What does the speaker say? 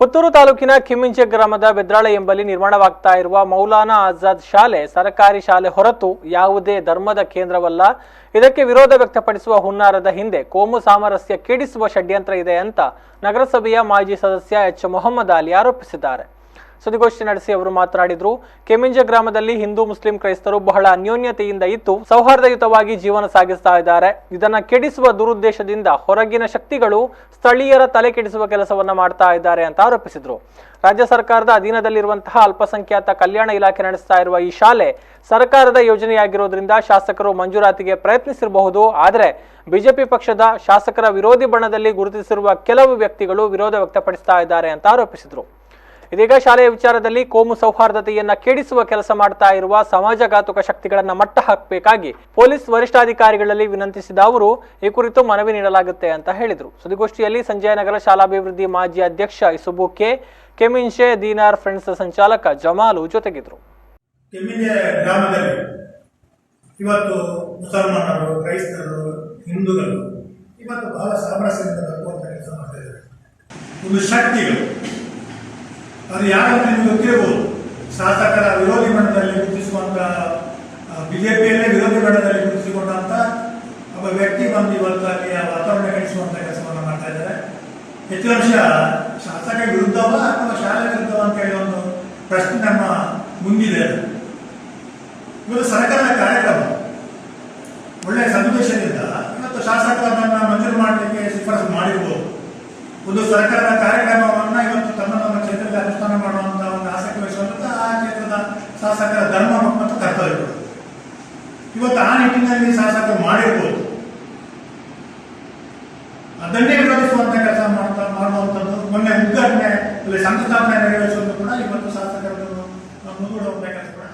ಪುತ್ತೂರು ತಾಲೂಕಿನ ಕಿಮ್ಮಿಂಚೆ ಗ್ರಾಮದ ಬೆದ್ರಾಳೆ ಎಂಬಲ್ಲಿ ನಿರ್ಮಾಣವಾಗ್ತಾ ಇರುವ ಮೌಲಾನಾ ಆಜಾದ್ ಶಾಲೆ ಸರ್ಕಾರಿ ಶಾಲೆ ಹೊರತು ಯಾವುದೇ ಧರ್ಮದ ಕೇಂದ್ರವಲ್ಲ. ಇದಕ್ಕೆ ವಿರೋಧ ವ್ಯಕ್ತಪಡಿಸುವ ಹುನ್ನಾರದ ಹಿಂದೆ ಕೋಮು ಸಾಮರಸ್ಯ ಕೆಡಿಸುವ ಷಡ್ಯಂತ್ರ ಇದೆ ಅಂತ ನಗರಸಭೆಯ ಮಾಜಿ ಸದಸ್ಯ ಎಚ್ ಮೊಹಮ್ಮದ್ ಅಲಿ ಆರೋಪಿಸಿದ್ದಾರೆ. ಸುದ್ದಿಗೋಷ್ಠಿ ನಡೆಸಿ ಅವರು ಮಾತನಾಡಿದರು. ಕೆಮ್ಮಿಂಜೆ ಗ್ರಾಮದಲ್ಲಿ ಹಿಂದೂ ಮುಸ್ಲಿಂ ಕ್ರೈಸ್ತರು ಬಹಳ ಅನ್ಯೋನ್ಯತೆಯಿಂದ ಇದ್ದು ಸೌಹಾರ್ದಯುತವಾಗಿ ಜೀವನ ಸಾಗಿಸ್ತಾ ಇದ್ದಾರೆ. ಇದನ್ನ ಕೆಡಿಸುವ ದುರುದ್ದೇಶದಿಂದ ಹೊರಗಿನ ಶಕ್ತಿಗಳು ಸ್ಥಳೀಯರ ತಲೆ ಕೆಡಿಸುವ ಕೆಲಸವನ್ನ ಮಾಡ್ತಾ ಇದ್ದಾರೆ ಅಂತ ಆರೋಪಿಸಿದರು. ರಾಜ್ಯ ಸರ್ಕಾರದ ಅಧೀನದಲ್ಲಿರುವಂತಹ ಅಲ್ಪಸಂಖ್ಯಾತ ಕಲ್ಯಾಣ ಇಲಾಖೆ ನಡೆಸ್ತಾ ಇರುವ ಈ ಶಾಲೆ ಸರ್ಕಾರದ ಯೋಜನೆಯಾಗಿರೋದ್ರಿಂದ ಶಾಸಕರು ಮಂಜೂರಾತಿಗೆ ಪ್ರಯತ್ನಿಸಿರಬಹುದು. ಆದರೆ ಬಿಜೆಪಿ ಪಕ್ಷದ ಶಾಸಕರ ವಿರೋಧಿ ಬಣದಲ್ಲಿ ಗುರುತಿಸಿರುವ ಕೆಲವು ವ್ಯಕ್ತಿಗಳು ವಿರೋಧ ವ್ಯಕ್ತಪಡಿಸ್ತಾ ಇದ್ದಾರೆ ಅಂತ ಆರೋಪಿಸಿದರು. ಇದೀಗ ಶಾಲೆಯ ವಿಚಾರದಲ್ಲಿ ಕೋಮು ಸೌಹಾರ್ದತೆಯನ್ನ ಕೆಡಿಸುವ ಕೆಲಸ ಮಾಡ್ತಾ ಇರುವ ಸಮಾಜಘಾತುಕ ಶಕ್ತಿಗಳನ್ನ ಮಟ್ಟ ಹಾಕಬೇಕಾಗಿ ಪೊಲೀಸ್ ವರಿಷ್ಠಾಧಿಕಾರಿಗಳಲ್ಲಿ ವಿನಂತಿಸಿದ ಅವರು ಈ ಕುರಿತು ಮನವಿ ನೀಡಲಾಗುತ್ತೆ ಅಂತ ಹೇಳಿದರು. ಸುದ್ದಿಗೋಷ್ಠಿಯಲ್ಲಿ ಸಂಜಯನಗರ ಶಾಲಾಭಿವೃದ್ಧಿ ಮಾಜಿ ಅಧ್ಯಕ್ಷ ಇಸುಬು ಕೆ, ಕೆಮ್ಮಿಂಚೆ ದೀನಾರ್ ಫ್ರೆಂಡ್ಸ್ ಸಂಚಾಲಕ ಜಮಾಲು ಜೊತೆಗಿದ್ರು. ಕೆಮ್ಮಿಂಚೆ ಗ್ರಾಮದಲ್ಲಿ ಇವತ್ತು ಮುಸಲ್ಮಾನರು, ಕ್ರೈಸ್ತರು, ಹಿಂದೂಗಳು ಇವತ್ತು ಬಹಳ ಸಾಮರಸ್ಯದಿಂದ ಬದುಕುವಂತ ಕೆಲಸ ಮಾಡ್ತಾ ಇದ್ದಾರೆ. ಒಂದು ಶಕ್ತಿಗಳು ಅದು ಯಾಕಂದ್ರೆ ನಿಮ್ಗೆ ಗೊತ್ತಿರಬಹುದು, ಶಾಸಕರ ವಿರೋಧಿ ಬಣದಲ್ಲಿ ಗುರುತಿಸುವಂತ ಬಿಜೆಪಿಯಲ್ಲೇ ವಿರೋಧಿ ಬಣದಲ್ಲಿ ಗುರುತಿಸಿಕೊಂಡಂತ ಒಬ್ಬ ವ್ಯಕ್ತಿ ಬಂದು ಇವತ್ತು ಅಲ್ಲಿ ಆ ವಾತಾವರಣ ಕೆಡಿಸುವಂತ ಕೆಲಸವನ್ನು ಮಾಡ್ತಾ ಇದ್ದಾರೆ. ಹೆಚ್ಚಿನ ಅಂಶ ಶಾಸಕ ವಿರುದ್ಧವ ಅಥವಾ ಶಾಲೆ ವಿರುದ್ಧವ ಅಂತ ಹೇಳಿ ಒಂದು ಪ್ರಶ್ನೆ ನಮ್ಮ ಮುಂದಿದೆ. ಇವತ್ತು ಸರ್ಕಾರದ ಕಾರ್ಯಕ್ರಮ ಒಳ್ಳೆಯ ಸದುದ್ದೇಶದಿಂದ ಇವತ್ತು ಶಾಸಕರನ್ನ ಮಂಜೂರು ಮಾಡಲಿಕ್ಕೆ ಶಿಫಾರಸು ಮಾಡಿರ್ಬೋದು. ಒಂದು ಸರ್ಕಾರದ ಕಾರ್ಯಕ್ರಮವನ್ನ ಇವತ್ತು ತಮ್ಮ ಕ್ಷೇತ್ರದಲ್ಲಿ ಅನುಷ್ಠಾನ ಮಾಡುವಂತ ಒಂದು ಆಸಕ್ತಿ ವಹಿಸುವಂತ ಆ ಕ್ಷೇತ್ರದ ಶಾಸಕರ ಧರ್ಮ ಮತ್ತು ಕರ್ತವ್ಯಗಳು ಇವತ್ತು ಆ ನಿಟ್ಟಿನಲ್ಲಿ ಶಾಸಕರು ಮಾಡಿರ್ಬೋದು. ಅದನ್ನೇ ವಿರೋಧಿಸುವಂತ ಕೆಲಸ ಮಾಡುವಂಥದ್ದು, ಮೊನ್ನೆ ಉದ್ಘಾಟನೆ ಶಂಕುಸ್ಥಾಪನೆ ನೆರವೇರಿಸುವುದು ಕೂಡ ಇವತ್ತು ಶಾಸಕರು ಮುಂದೂಡುವಂತ ಕೆಲಸ ಕೂಡ